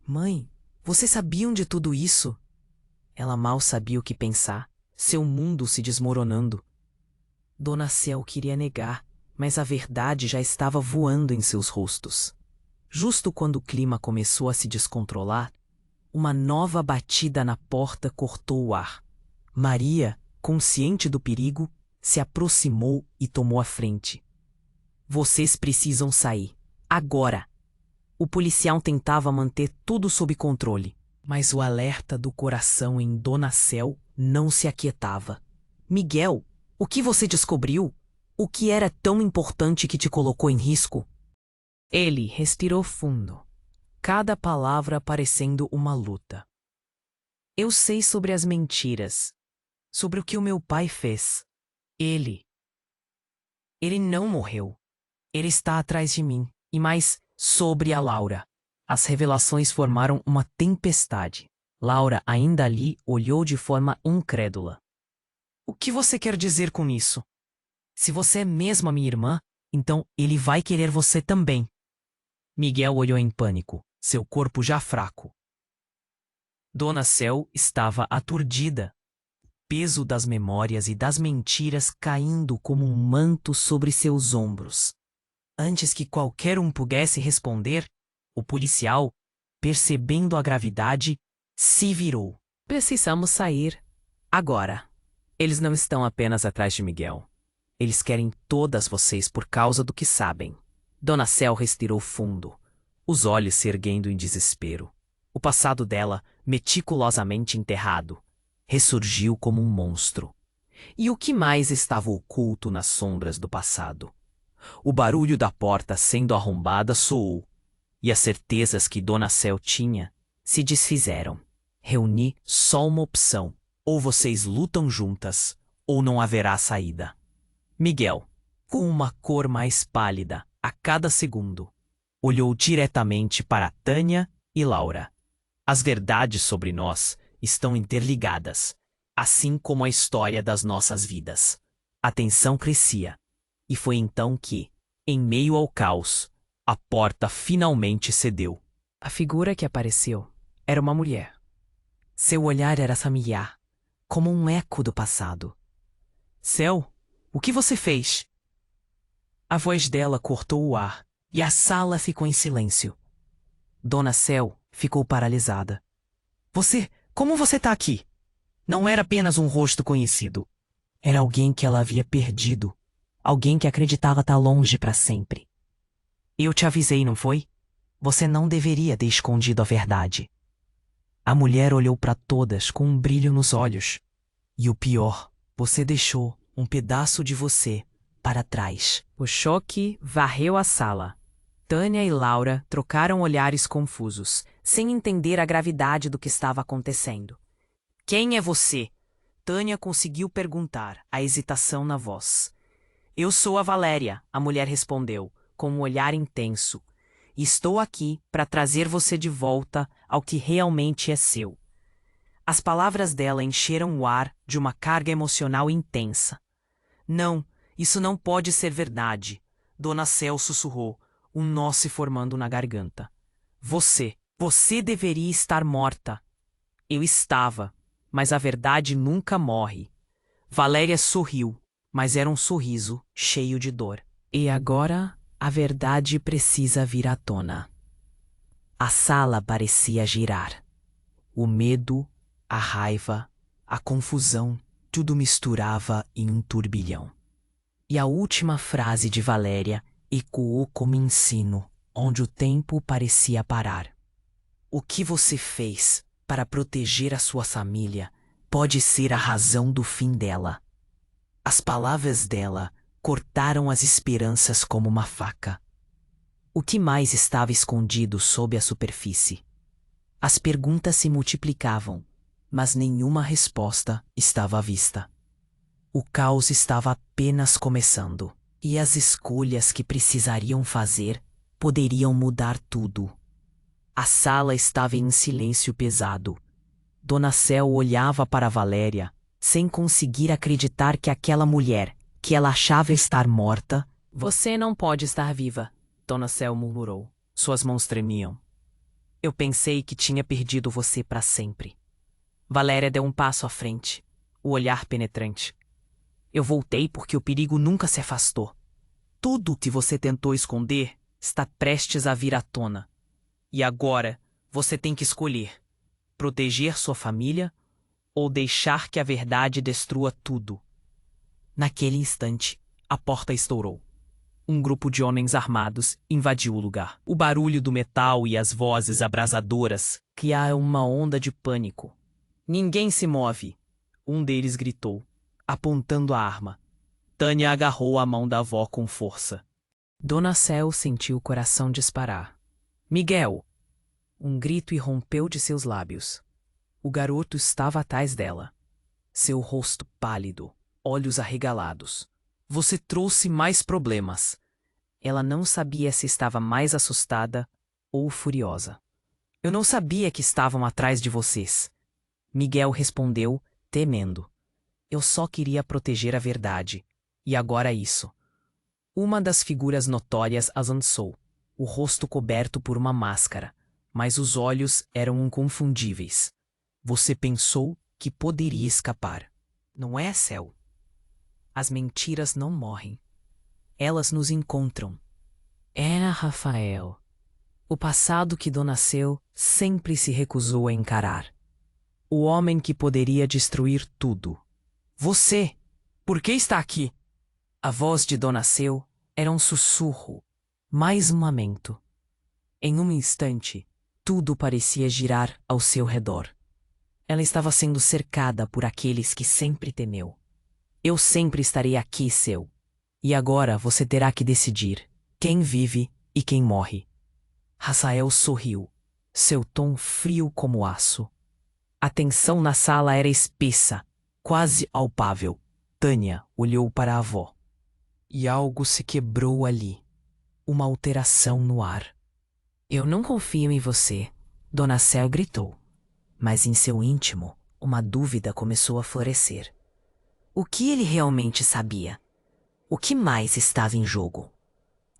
Mãe, vocês sabiam de tudo isso? Ela mal sabia o que pensar, seu mundo se desmoronando. Dona Cel queria negar, mas a verdade já estava voando em seus rostos. Justo quando o clima começou a se descontrolar, uma nova batida na porta cortou o ar. Maria, consciente do perigo, se aproximou e tomou a frente. Vocês precisam sair. Agora! O policial tentava manter tudo sob controle, mas o alerta do coração em Dona Cel não se aquietava. Miguel, o que você descobriu? O que era tão importante que te colocou em risco? Ele respirou fundo, cada palavra parecendo uma luta. Eu sei sobre as mentiras, sobre o que o meu pai fez. Ele não morreu. Ele está atrás de mim. E mais, sobre a Laura. As revelações formaram uma tempestade. Laura, ainda ali, olhou de forma incrédula. O que você quer dizer com isso? Se você é mesmo a minha irmã, então ele vai querer você também. Miguel olhou em pânico, seu corpo já fraco. Dona Cel estava aturdida. O peso das memórias e das mentiras caindo como um manto sobre seus ombros. Antes que qualquer um pudesse responder, o policial, percebendo a gravidade, se virou. Precisamos sair. Agora, eles não estão apenas atrás de Miguel. Eles querem todas vocês por causa do que sabem. Dona Cel respirou fundo, os olhos se erguendo em desespero. O passado dela, meticulosamente enterrado, ressurgiu como um monstro. E o que mais estava oculto nas sombras do passado? O barulho da porta sendo arrombada soou, e as certezas que Dona Cel tinha se desfizeram. Reuni só uma opção: ou vocês lutam juntas, ou não haverá saída. Miguel, com uma cor mais pálida a cada segundo, olhou diretamente para Tânia e Laura. As verdades sobre nós estão interligadas, assim como a história das nossas vidas. A tensão crescia, e foi então que, em meio ao caos, a porta finalmente cedeu. A figura que apareceu era uma mulher. Seu olhar era familiar, como um eco do passado. Cel, o que você fez? A voz dela cortou o ar, e a sala ficou em silêncio. Dona Cel ficou paralisada. Como você tá aqui? Não era apenas um rosto conhecido. Era alguém que ela havia perdido. Alguém que acreditava estar longe para sempre. Eu te avisei, não foi? Você não deveria ter escondido a verdade. A mulher olhou para todas com um brilho nos olhos. E o pior, você deixou um pedaço de você para trás. O choque varreu a sala. Tânia e Laura trocaram olhares confusos, sem entender a gravidade do que estava acontecendo. Quem é você? Tânia conseguiu perguntar, a hesitação na voz. Eu sou a Valéria, a mulher respondeu, com um olhar intenso. Estou aqui para trazer você de volta ao que realmente é seu. As palavras dela encheram o ar de uma carga emocional intensa. Não, isso não pode ser verdade. Dona Cel sussurrou, um nó se formando na garganta. Você deveria estar morta. Eu estava, mas a verdade nunca morre. Valéria sorriu, mas era um sorriso cheio de dor. E agora a verdade precisa vir à tona. A sala parecia girar. O medo, a raiva, a confusão, tudo misturava em um turbilhão. E a última frase de Valéria ecoou como ensino, onde o tempo parecia parar. O que você fez para proteger a sua família pode ser a razão do fim dela. As palavras dela cortaram as esperanças como uma faca. O que mais estava escondido sob a superfície? As perguntas se multiplicavam, mas nenhuma resposta estava à vista. O caos estava apenas começando, e as escolhas que precisariam fazer poderiam mudar tudo. A sala estava em silêncio pesado. Dona Cel olhava para Valéria, sem conseguir acreditar que aquela mulher, que ela achava estar morta... Você não pode estar viva, Dona Cel murmurou. Suas mãos tremiam. Eu pensei que tinha perdido você para sempre. Valéria deu um passo à frente, o olhar penetrante. Eu voltei porque o perigo nunca se afastou. Tudo que você tentou esconder está prestes a vir à tona. E agora você tem que escolher: proteger sua família ou deixar que a verdade destrua tudo. Naquele instante, a porta estourou. Um grupo de homens armados invadiu o lugar. O barulho do metal e as vozes abrasadoras criaram uma onda de pânico. Ninguém se move, um deles gritou, apontando a arma. Tânia agarrou a mão da avó com força. Dona Cel sentiu o coração disparar. Miguel! Um grito irrompeu de seus lábios. O garoto estava atrás dela. Seu rosto pálido, olhos arregalados. Você trouxe mais problemas. Ela não sabia se estava mais assustada ou furiosa. Eu não sabia que estavam atrás de vocês. Miguel respondeu, temendo. Eu só queria proteger a verdade. E agora isso. Uma das figuras notórias avançou, o rosto coberto por uma máscara, mas os olhos eram inconfundíveis. Você pensou que poderia escapar. Não é, Cel? As mentiras não morrem. Elas nos encontram. Era Rafael. O passado que Dona Cel sempre se recusou a encarar. O homem que poderia destruir tudo. Você! Por que está aqui? A voz de Dona Seu era um sussurro, mais um lamento. Em um instante, tudo parecia girar ao seu redor. Ela estava sendo cercada por aqueles que sempre temeu. Eu sempre estarei aqui, Seu. E agora você terá que decidir quem vive e quem morre. Rafael sorriu, seu tom frio como aço. A tensão na sala era espessa, quase palpável. Tânia olhou para a avó. E algo se quebrou ali. Uma alteração no ar. Eu não confio em você, Dona Céu gritou. Mas em seu íntimo, uma dúvida começou a florescer. O que ele realmente sabia? O que mais estava em jogo?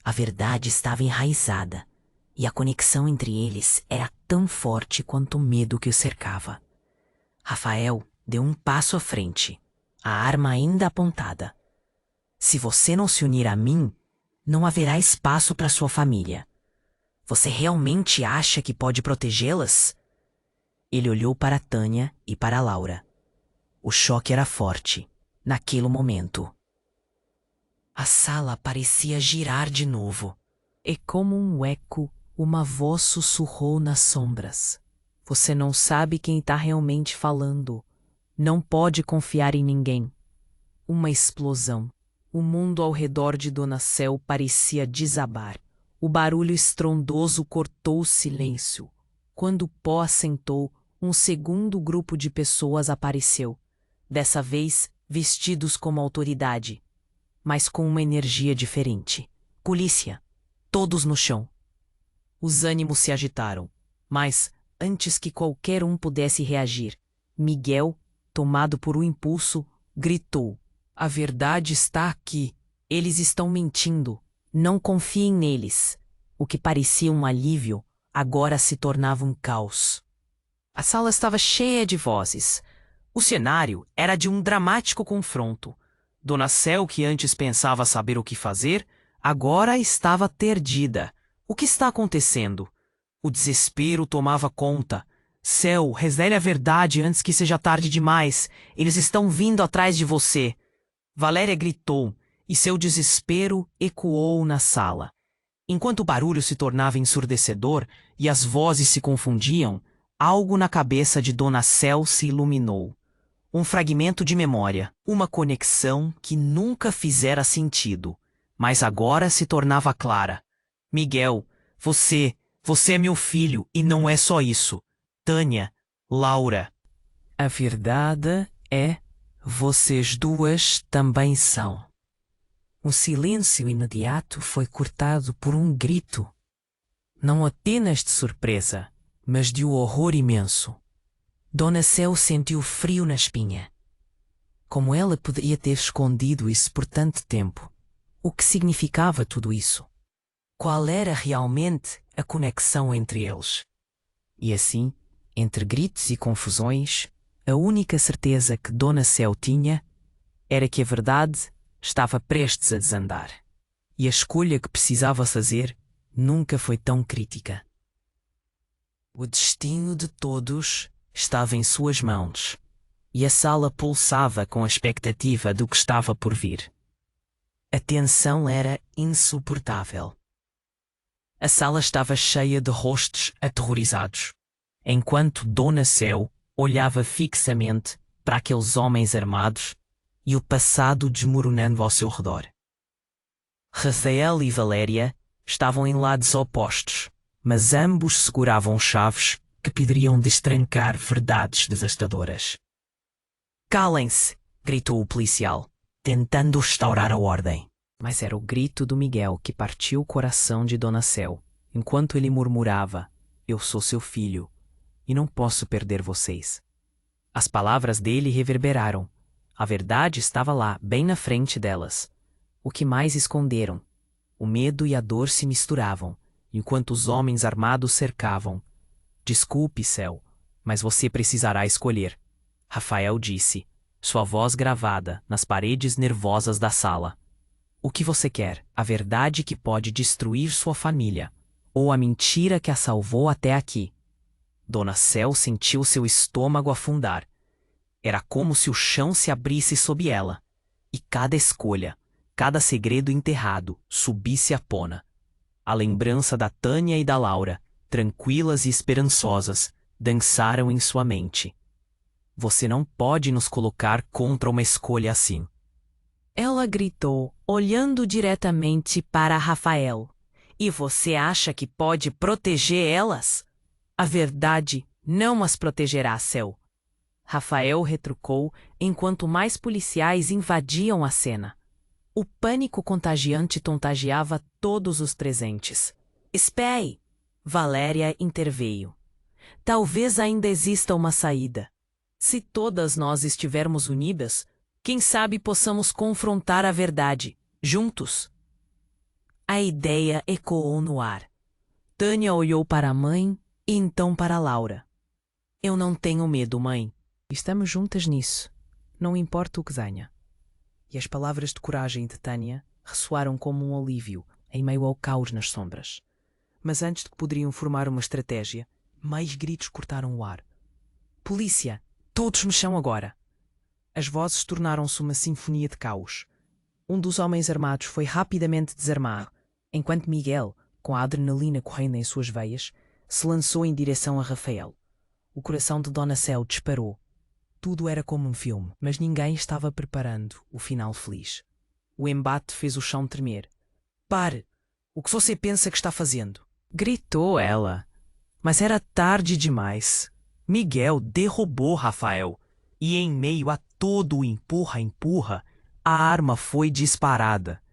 A verdade estava enraizada, e a conexão entre eles era tão forte quanto o medo que o cercava. Rafael deu um passo à frente, a arma ainda apontada. Se você não se unir a mim, não haverá espaço para sua família. Você realmente acha que pode protegê-las? Ele olhou para Tânia e para Laura. O choque era forte, naquele momento. A sala parecia girar de novo. E como um eco, uma voz sussurrou nas sombras. Você não sabe quem está realmente falando. Não pode confiar em ninguém. Uma explosão. O mundo ao redor de Dona Céu parecia desabar. O barulho estrondoso cortou o silêncio. Quando o pó assentou, um segundo grupo de pessoas apareceu. Dessa vez, vestidos como autoridade, mas com uma energia diferente. Polícia. Todos no chão. Os ânimos se agitaram, mas, antes que qualquer um pudesse reagir, Miguel, tomado por um impulso, gritou: A verdade está aqui. Eles estão mentindo. Não confiem neles. O que parecia um alívio, agora se tornava um caos. A sala estava cheia de vozes. O cenário era de um dramático confronto. Dona Céu, que antes pensava saber o que fazer, agora estava perdida. O que está acontecendo? O desespero tomava conta. Céu, revele a verdade antes que seja tarde demais. Eles estão vindo atrás de você. Valéria gritou, e seu desespero ecoou na sala. Enquanto o barulho se tornava ensurdecedor e as vozes se confundiam, algo na cabeça de Dona Céu se iluminou. Um fragmento de memória, uma conexão que nunca fizera sentido, mas agora se tornava clara. Miguel, você é meu filho e não é só isso. Tânia, Laura. A verdade é, vocês duas também são. O silêncio imediato foi cortado por um grito. Não apenas de surpresa, mas de um horror imenso. Dona Céu sentiu frio na espinha. Como ela poderia ter escondido isso por tanto tempo? O que significava tudo isso? Qual era realmente a conexão entre eles? E assim, entre gritos e confusões, a única certeza que Dona Céu tinha era que a verdade estava prestes a desandar. E a escolha que precisava fazer nunca foi tão crítica. O destino de todos estava em suas mãos, e a sala pulsava com a expectativa do que estava por vir. A tensão era insuportável. A sala estava cheia de rostos aterrorizados, enquanto Dona Céu olhava fixamente para aqueles homens armados e o passado desmoronando ao seu redor. Rafael e Valéria estavam em lados opostos, mas ambos seguravam chaves que poderiam destrancar verdades devastadoras. Calem-se! Gritou o policial, tentando restaurar a ordem. Mas era o grito do Miguel que partiu o coração de Dona Céu, enquanto ele murmurava: Eu sou seu filho, e não posso perder vocês. As palavras dele reverberaram. A verdade estava lá, bem na frente delas. O que mais esconderam? O medo e a dor se misturavam, enquanto os homens armados cercavam. Desculpe, Céu, mas você precisará escolher, Rafael disse, sua voz gravada nas paredes nervosas da sala. O que você quer? A verdade que pode destruir sua família, ou a mentira que a salvou até aqui? Dona Cel sentiu seu estômago afundar. Era como se o chão se abrisse sob ela, e cada escolha, cada segredo enterrado subisse à tona. A lembrança da Tânia e da Laura, tranquilas e esperançosas, dançaram em sua mente. Você não pode nos colocar contra uma escolha assim. Ela gritou, olhando diretamente para Rafael. E você acha que pode proteger elas? A verdade não as protegerá, Cel. Rafael retrucou enquanto mais policiais invadiam a cena. O pânico contagiante contagiava todos os presentes. Espere! Valéria interveio. Talvez ainda exista uma saída. Se todas nós estivermos unidas, quem sabe possamos confrontar a verdade, juntos. A ideia ecoou no ar. Tânia olhou para a mãe e então para Laura. Eu não tenho medo, mãe. Estamos juntas nisso. Não importa o que venha. E as palavras de coragem de Tânia ressoaram como um alívio em meio ao caos nas sombras. Mas antes de que poderiam formar uma estratégia, mais gritos cortaram o ar. Polícia! Todos no chão agora! As vozes tornaram-se uma sinfonia de caos. Um dos homens armados foi rapidamente desarmado, enquanto Miguel, com a adrenalina correndo em suas veias, se lançou em direção a Rafael. O coração de Dona Cel disparou. Tudo era como um filme, mas ninguém estava preparando o final feliz. O embate fez o chão tremer. Pare! O que você pensa que está fazendo? Gritou ela. Mas era tarde demais. Miguel derrubou Rafael, e em meio a todo o empurra-empurra, a arma foi disparada.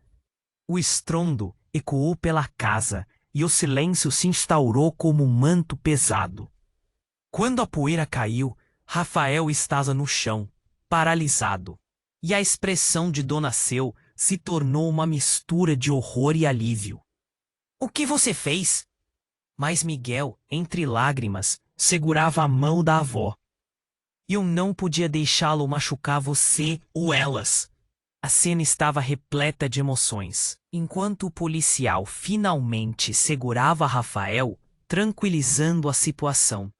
O estrondo ecoou pela casa e o silêncio se instaurou como um manto pesado. Quando a poeira caiu, Rafael estava no chão, paralisado, e a expressão de Dona Cel se tornou uma mistura de horror e alívio. O que você fez? Mas Miguel, entre lágrimas, segurava a mão da avó. Eu não podia deixá-lo machucar você ou elas. A cena estava repleta de emoções. Enquanto o policial finalmente segurava Rafael, tranquilizando a situação,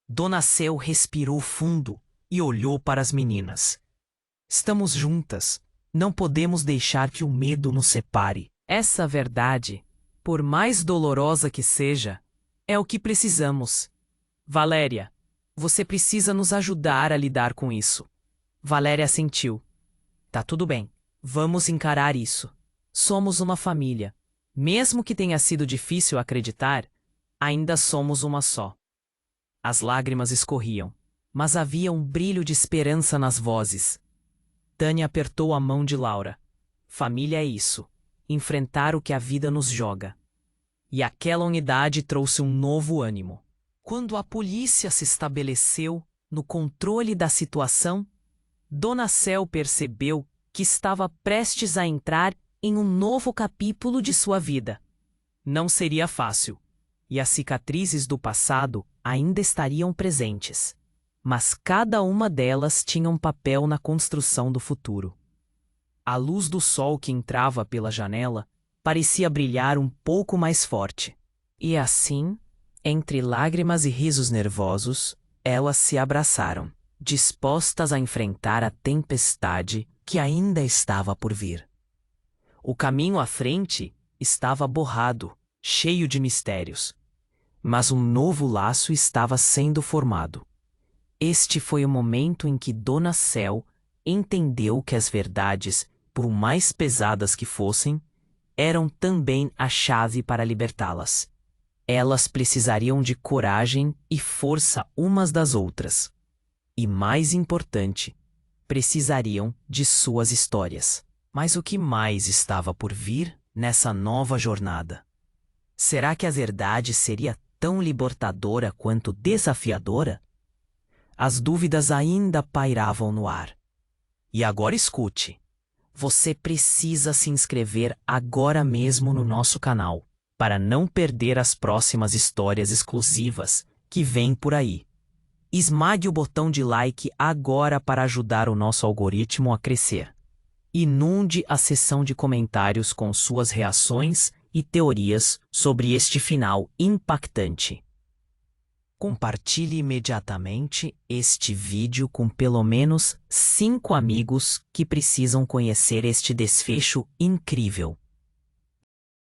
Dona Cel respirou fundo e olhou para as meninas. Estamos juntas. Não podemos deixar que o medo nos separe. Essa verdade, por mais dolorosa que seja, é o que precisamos. Valéria, você precisa nos ajudar a lidar com isso. Valéria assentiu. Tá tudo bem. Vamos encarar isso. Somos uma família. Mesmo que tenha sido difícil acreditar, ainda somos uma só. As lágrimas escorriam, mas havia um brilho de esperança nas vozes. Tânia apertou a mão de Laura. Família é isso. Enfrentar o que a vida nos joga. E aquela unidade trouxe um novo ânimo. Quando a polícia se estabeleceu no controle da situação, Dona Cel percebeu que estava prestes a entrar em um novo capítulo de sua vida. Não seria fácil, e as cicatrizes do passado ainda estariam presentes, mas cada uma delas tinha um papel na construção do futuro. A luz do sol que entrava pela janela parecia brilhar um pouco mais forte, e assim, entre lágrimas e risos nervosos, elas se abraçaram, dispostas a enfrentar a tempestade que ainda estava por vir. O caminho à frente estava borrado, cheio de mistérios, mas um novo laço estava sendo formado. Este foi o momento em que Dona Cel entendeu que as verdades, por mais pesadas que fossem, eram também a chave para libertá-las. Elas precisariam de coragem e força umas das outras. E mais importante, precisariam de suas histórias. Mas o que mais estava por vir nessa nova jornada? Será que a verdade seria tão libertadora quanto desafiadora? As dúvidas ainda pairavam no ar. E agora escute. Você precisa se inscrever agora mesmo no nosso canal, para não perder as próximas histórias exclusivas que vêm por aí. Esmague o botão de like agora para ajudar o nosso algoritmo a crescer. Inunde a seção de comentários com suas reações e teorias sobre este final impactante. Compartilhe imediatamente este vídeo com pelo menos 5 amigos que precisam conhecer este desfecho incrível.